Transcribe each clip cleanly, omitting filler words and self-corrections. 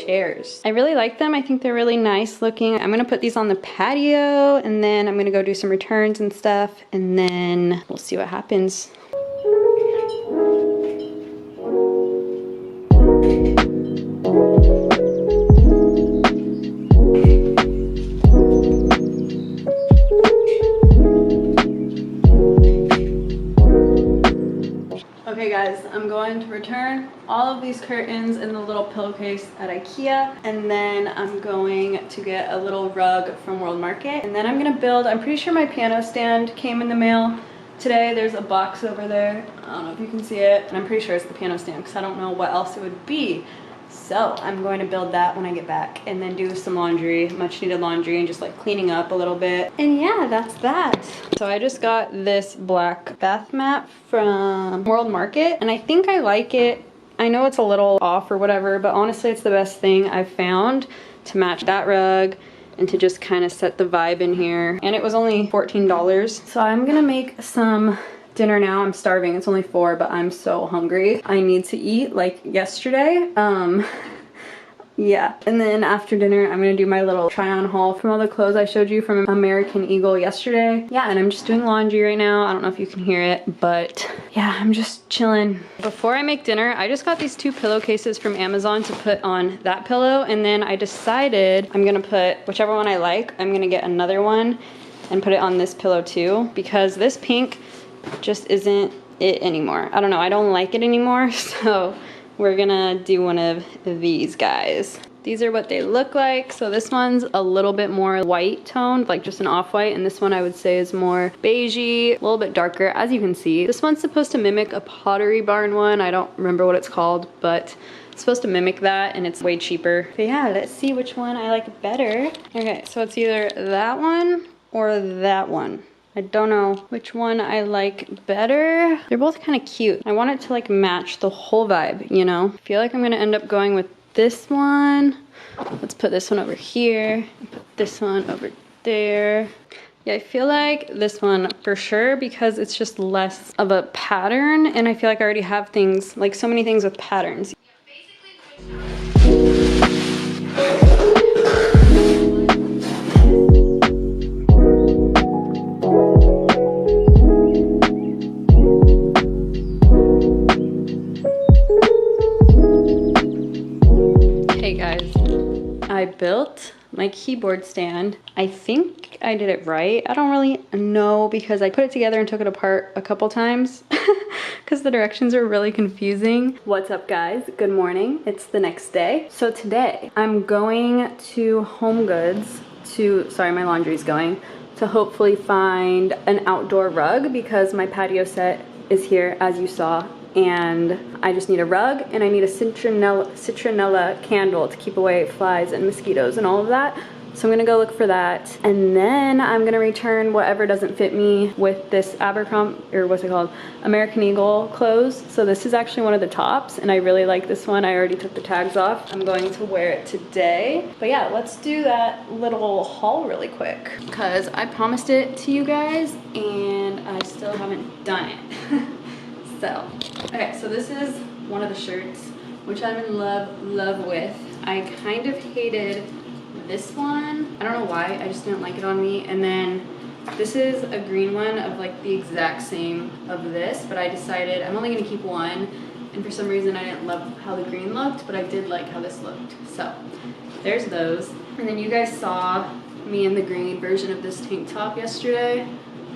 chairs. I really like them. I think they're really nice looking. I'm gonna put these on the patio and then I'm gonna go do some returns and stuff and then we'll see what happens. Okay guys, I'm going to return all of these curtains in the little pillowcase at IKEA, and then I'm going to get a little rug from World Market, and then I'm gonna build, I'm pretty sure my piano stand came in the mail today. There's a box over there. I don't know if you can see it, and I'm pretty sure it's the piano stand because I don't know what else it would be. So I'm going to build that when I get back and then do some laundry, much needed laundry, and just like cleaning up a little bit. And yeah, that's that. So I just got this black bath mat from World Market and I think I like it. I know it's a little off or whatever, but honestly it's the best thing I've found to match that rug and to just kind of set the vibe in here. And it was only $14. So I'm gonna make some dinner now. I'm starving. It's only 4, but I'm so hungry. I need to eat like yesterday. Yeah. And then after dinner, I'm gonna do my little try on haul from all the clothes I showed you from American Eagle yesterday. Yeah, and I'm just doing laundry right now. I don't know if you can hear it, but yeah, I'm just chilling. Before I make dinner, I just got these 2 pillowcases from Amazon to put on that pillow, and then I decided I'm gonna put whichever one I like, I'm gonna get another one and put it on this pillow too, because this pink just isn't it anymore. I don't know, I don't like it anymore, so we're gonna do one of these guys. These are what they look like. So this one's a little bit more white toned, like just an off-white, and this one I would say is more beigey, a little bit darker, as you can see. This one's supposed to mimic a Pottery Barn one. I don't remember what it's called, but it's supposed to mimic that, and it's way cheaper. But yeah, let's see which one I like better. Okay, so it's either that one or that one. I don't know which one I like better. They're both kind of cute. I want it to like match the whole vibe, you know? I feel like I'm gonna end up going with this one. Let's put this one over here and put this one over there. Yeah, I feel like this one for sure because it's just less of a pattern, and I feel like I already have things, like so many things with patterns. I built my keyboard stand. I think I did it right. I don't really know because I put it together and took it apart a couple times because the directions are really confusing. What's up guys? Good morning. It's the next day. So today I'm going to Home Goods to, sorry, my laundry's going, to hopefully find an outdoor rug because my patio set is here as you saw. And I just need a rug and I need a citronella candle to keep away flies and mosquitoes and all of that. So I'm gonna go look for that. And then I'm gonna return whatever doesn't fit me with this Abercrombie, or what's it called? American Eagle clothes. So this is actually one of the tops and I really like this one. I already took the tags off. I'm going to wear it today. But yeah, let's do that little haul really quick because I promised it to you guys and I still haven't done it. So, okay, so this is one of the shirts, which I'm in love with. I kind of hated this one. I don't know why, I just didn't like it on me. And then this is a green one of like the exact same of this, but I decided I'm only gonna keep one. And for some reason I didn't love how the green looked, but I did like how this looked. So, there's those. And then you guys saw me in the green version of this tank top yesterday.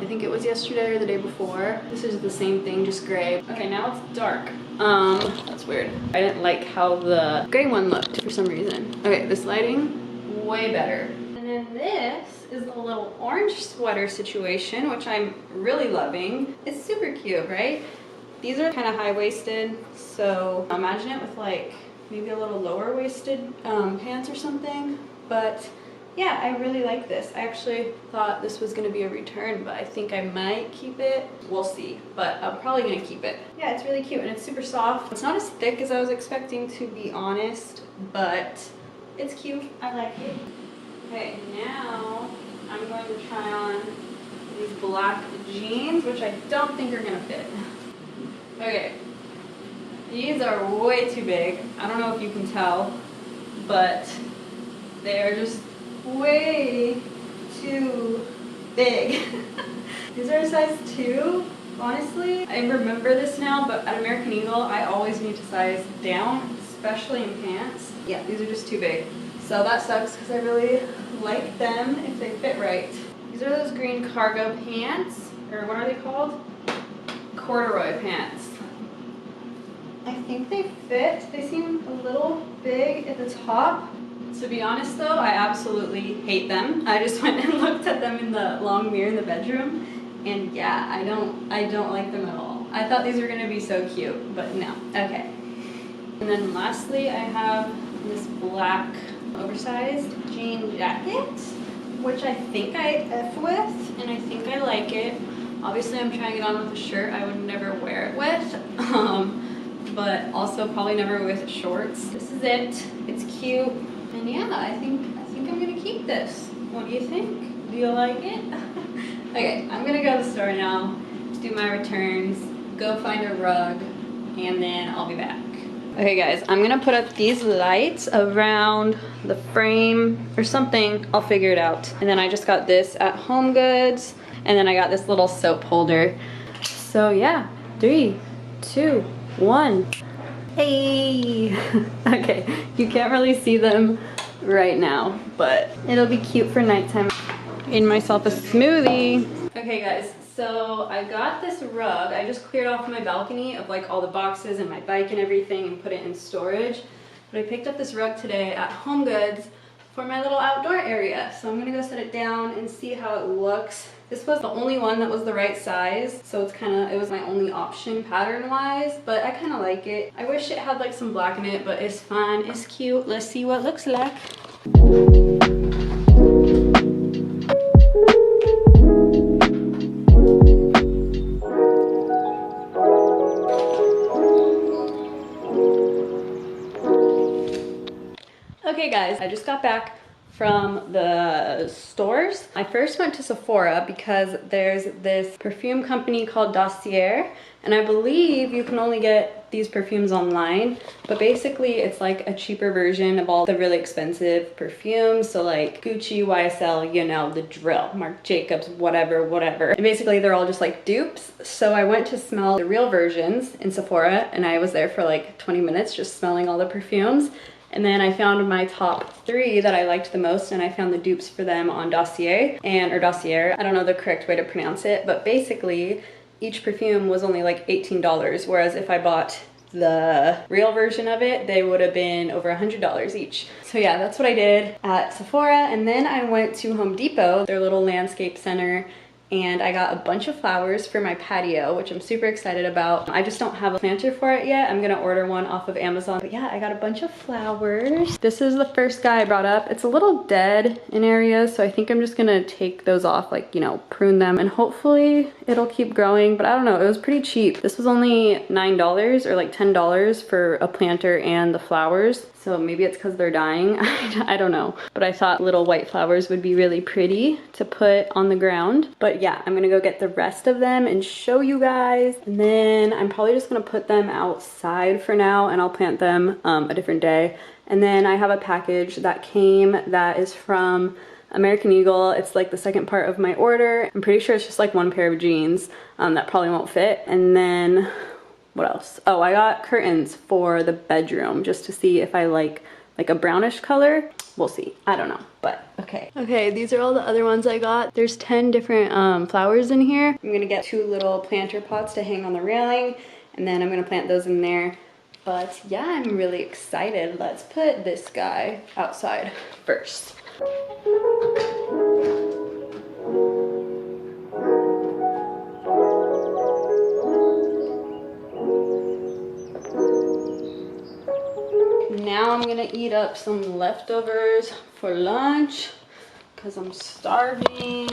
I think it was yesterday or the day before. This is the same thing, just gray. Okay, now it's dark. That's weird. I didn't like how the gray one looked for some reason. Okay, this lighting, way better. And then this is a little orange sweater situation, which I'm really loving. It's super cute, right? These are kind of high-waisted, so imagine it with like maybe a little lower waisted pants or something, but yeah, I really like this. I actually thought this was gonna be a return, but I think I might keep it. We'll see, but I'm probably gonna keep it. Yeah, it's really cute and it's super soft. It's not as thick as I was expecting, to be honest, but it's cute. I like it. Okay, now I'm going to try on these black jeans, which I don't think are gonna fit. Okay, these are way too big. I don't know if you can tell, but they're just way too big. These are a size 2, honestly. I remember this now, but at American Eagle, I always need to size down, especially in pants. Yeah, these are just too big. So that sucks because I really like them if they fit right. These are those green cargo pants, or what are they called? Corduroy pants. I think they fit. They seem a little big at the top. To be honest though, I absolutely hate them. I just went and looked at them in the long mirror in the bedroom, and yeah, I don't like them at all. I thought these were gonna be so cute, but no. Okay. And then lastly, I have this black oversized jean jacket, which I think I F with, and I think I like it. Obviously, I'm trying it on with a shirt I would never wear it with, but also probably never with shorts. This is it. It's cute. And yeah, I think I'm gonna keep this. What do you think? Do you like it? Okay, I'm gonna go to the store now, do my returns, go find a rug, and then I'll be back. Okay guys, I'm gonna put up these lights around the frame or something. I'll figure it out. And then I just got this at HomeGoods, and then I got this little soap holder. So yeah, 3, 2, 1. Hey! Okay, you can't really see them right now, but it'll be cute for nighttime. Made myself a smoothie. Okay guys, so I got this rug. I just cleared off my balcony of like all the boxes and my bike and everything and put it in storage. But I picked up this rug today at HomeGoods for my little outdoor area. So I'm gonna go set it down and see how it looks. This was the only one that was the right size, so it was my only option pattern-wise, but I kind of like it. I wish it had like some black in it, but it's fine, it's cute. Let's see what it looks like. Okay guys, I just got back from the stores. I first went to Sephora because there's this perfume company called Dossier, and I believe you can only get these perfumes online, but basically it's like a cheaper version of all the really expensive perfumes. So like Gucci, YSL, you know, the drill, Marc Jacobs, whatever. And basically they're all just like dupes. So I went to smell the real versions in Sephora, and I was there for like 20 minutes just smelling all the perfumes. And then I found my top 3 that I liked the most, and I found the dupes for them on Dossier, or Dossier. I don't know the correct way to pronounce it, but basically each perfume was only like $18, whereas if I bought the real version of it, they would have been over $100 each. So yeah, that's what I did at Sephora. And then I went to Home Depot, their little landscape center, and I got a bunch of flowers for my patio, which I'm super excited about. I just don't have a planter for it yet. I'm gonna order one off of Amazon. But yeah, I got a bunch of flowers. This is the first guy I brought up. It's a little dead in areas, so I think I'm just gonna take those off, like, you know, prune them, and hopefully it'll keep growing. But I don't know, it was pretty cheap. This was only $9 or like $10 for a planter and the flowers. So maybe it's because they're dying. I don't know. But I thought little white flowers would be really pretty to put on the ground. But yeah, I'm gonna go get the rest of them and show you guys. And then I'm probably just gonna put them outside for now, and I'll plant them a different day. And then I have a package that came that is from American Eagle. It's like the second part of my order. I'm pretty sure it's just like one pair of jeans that probably won't fit. And then what else? Oh, I got curtains for the bedroom just to see if I like a brownish color. We'll see. I don't know, but okay. Okay, these are all the other ones I got. There's 10 different flowers in here. I'm gonna get 2 little planter pots to hang on the railing, and then I'm gonna plant those in there. But yeah, I'm really excited. Let's put this guy outside first. Now I'm gonna eat up some leftovers for lunch because I'm starving.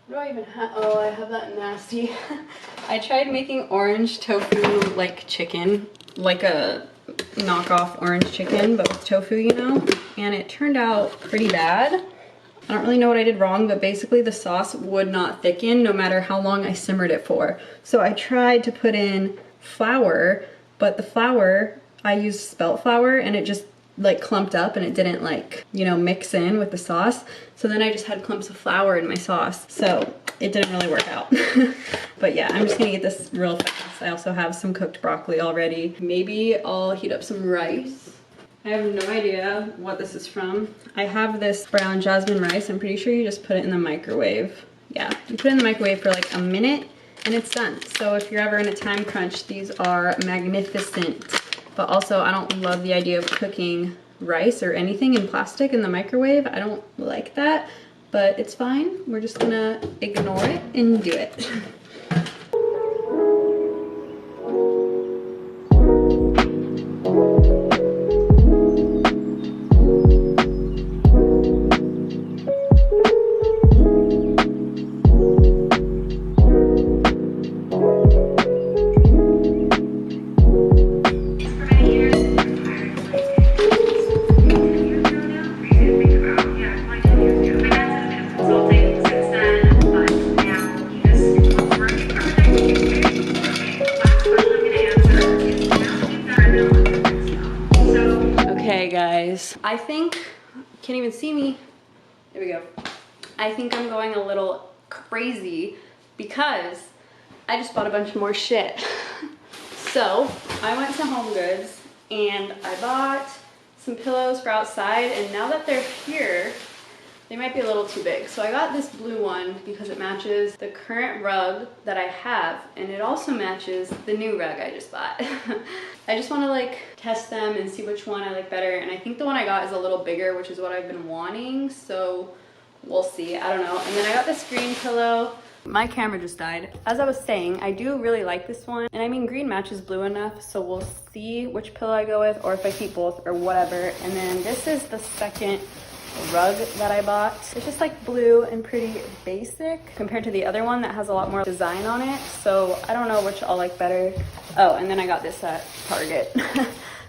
What do I even have? Oh, I have that nasty. I tried making orange tofu like chicken, like a knockoff orange chicken, but with tofu, you know, and it turned out pretty bad. I don't really know what I did wrong, but basically the sauce would not thicken no matter how long I simmered it for. So I tried to put in flour, but the flour I used spelt flour and it just like clumped up and it didn't like, you know, mix in with the sauce. So then I just had clumps of flour in my sauce. So it didn't really work out. But yeah, I'm just gonna get this real fast. I also have some cooked broccoli already. Maybe I'll heat up some rice. I have no idea what this is from. I have this brown jasmine rice. I'm pretty sure you just put it in the microwave. Yeah, you put it in the microwave for like a minute and it's done. So if you're ever in a time crunch, these are magnificent. But also I don't love the idea of cooking rice or anything in plastic in the microwave. I don't like that, but it's fine. We're just gonna ignore it and do it. I think, can't even see me. There we go. I think I'm going a little crazy because I just bought a bunch more shit. So I went to Home Goods and I bought some pillows for outside, and now that they're here, they might be a little too big. So I got this blue one because it matches the current rug that I have, and it also matches the new rug I just bought. I just want to like test them and see which one I like better, and I think the one I got is a little bigger, which is what I've been wanting, so we'll see. I don't know. And then I got this green pillow. My camera just died. As I was saying, I do really like this one, and I mean green matches blue enough, so we'll see which pillow I go with or if I keep both or whatever. And then this is the second rug that I bought. It's just like blue and pretty basic compared to the other one that has a lot more design on it, so I don't know which I'll like better. Oh, and then I got this at Target.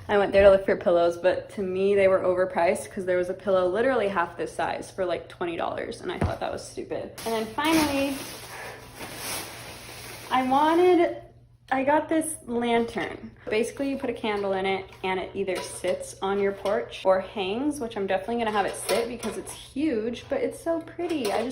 I went there to look for pillows, but to me they were overpriced because there was a pillow literally half this size for like $20, and I thought that was stupid. And then finally I got this lantern. Basically you put a candle in it and it either sits on your porch or hangs, which I'm definitely gonna have it sit because it's huge, but it's so pretty. I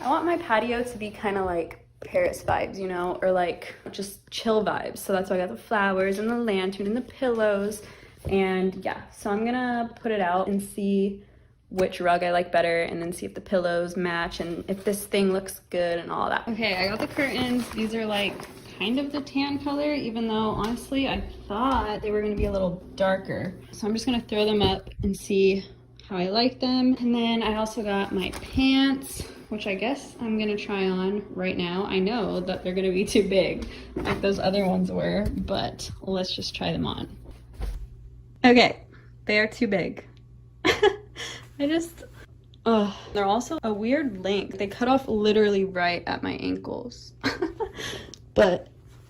want my patio to be kind of like Paris vibes, you know, or like just chill vibes. So that's why I got the flowers and the lantern and the pillows. And yeah, so I'm gonna put it out and see which rug I like better, and then see if the pillows match and if this thing looks good and all that. Okay, I got the curtains. These are like kind of the tan color, even though honestly I thought they were gonna be a little darker. So I'm just gonna throw them up and see how I like them. And then I also got my pants, which I guess I'm gonna try on right now. I know that they're gonna be too big like those other ones were, but let's just try them on. Okay, they are too big. They're also a weird length. They cut off literally right at my ankles. But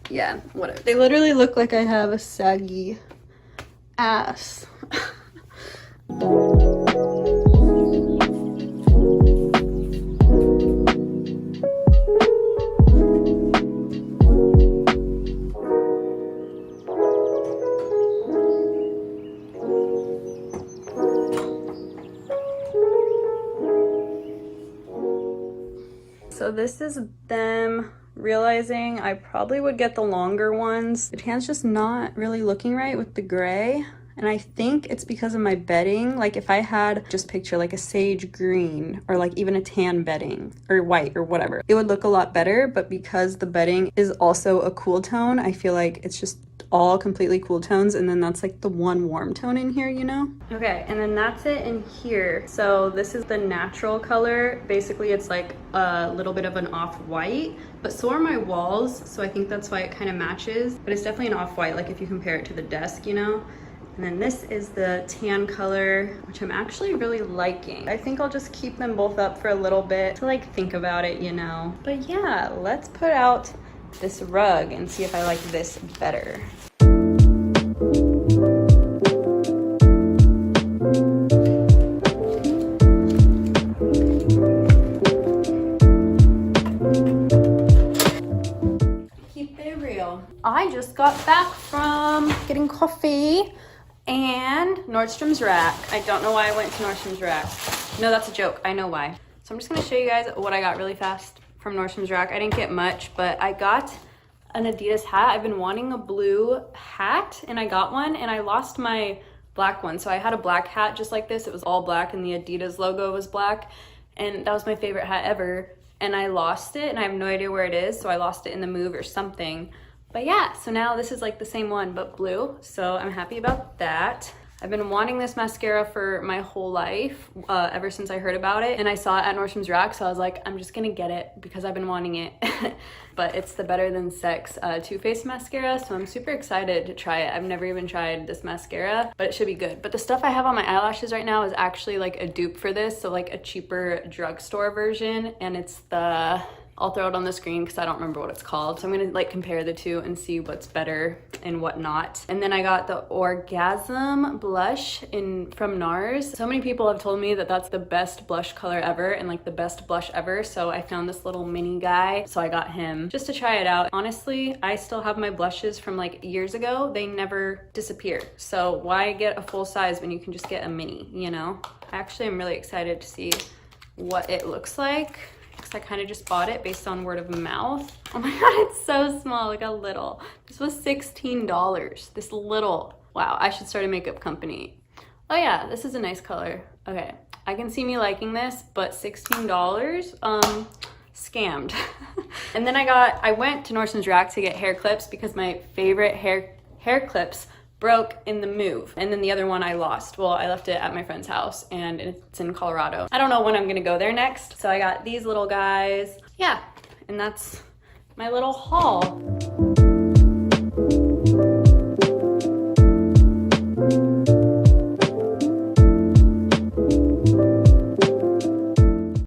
yeah, whatever. They literally look like I have a saggy ass. So this is them realizing I probably would get the longer ones. The tan's just not really looking right with the gray, and I think it's because of my bedding. Like if I had, just picture like a sage green or like even a tan bedding or white or whatever, it would look a lot better. But because the bedding is also a cool tone, I feel like it's just all completely cool tones, and then that's like the one warm tone in here, you know? Okay, and then that's it in here. So this is the natural color. Basically it's like a little bit of an off-white, but so are my walls, so I think that's why it kind of matches. But it's definitely an off-white, like if you compare it to the desk, you know? And then this is the tan color, which I'm actually really liking. I think I'll just keep them both up for a little bit to like think about it, you know? But yeah, let's put out this rug and see if I like this better. Keep it real. I just got back from getting coffee Nordstrom's Rack. I don't know why I went to Nordstrom's Rack. No, that's a joke. I know why. So I'm just gonna show you guys what I got really fast from Nordstrom's Rack. I didn't get much, but I got an Adidas hat. I've been wanting a blue hat and I got one, and I lost my black one. So I had a black hat just like this. It was all black and the Adidas logo was black, and that was my favorite hat ever. And I lost it and I have no idea where it is. So I lost it in the move or something. But yeah, so now this is like the same one but blue. So I'm happy about that. I've been wanting this mascara for my whole life, ever since I heard about it. And I saw it at Nordstrom's Rack, so I was like, I'm just gonna get it because I've been wanting it. But it's the Better Than Sex Too Faced mascara, so I'm super excited to try it. I've never even tried this mascara, but it should be good. But the stuff I have on my eyelashes right now is actually like a dupe for this, so like a cheaper drugstore version, and it's the... I'll throw it on the screen because I don't remember what it's called. So I'm gonna like compare the two and see what's better and what not. And then I got the Orgasm blush from NARS. So many people have told me that that's the best blush color ever and like the best blush ever. So I found this little mini guy. So I got him just to try it out. Honestly, I still have my blushes from like years ago. They never disappear. So why get a full size when you can just get a mini, you know? Actually, I'm really excited to see what it looks like. I kind of just bought it based on word of mouth. Oh my god, it's so small, look how little. This was $16, this little. Wow, I should start a makeup company. Oh yeah, this is a nice color. Okay, I can see me liking this, but $16, scammed. And then I went to Nordstrom's Rack to get hair clips because my favorite hair clips broke in the move, and then the other one I lost. Well, I left it at my friend's house and it's in Colorado. I don't know when I'm gonna go there next. So I got these little guys. Yeah, and that's my little haul.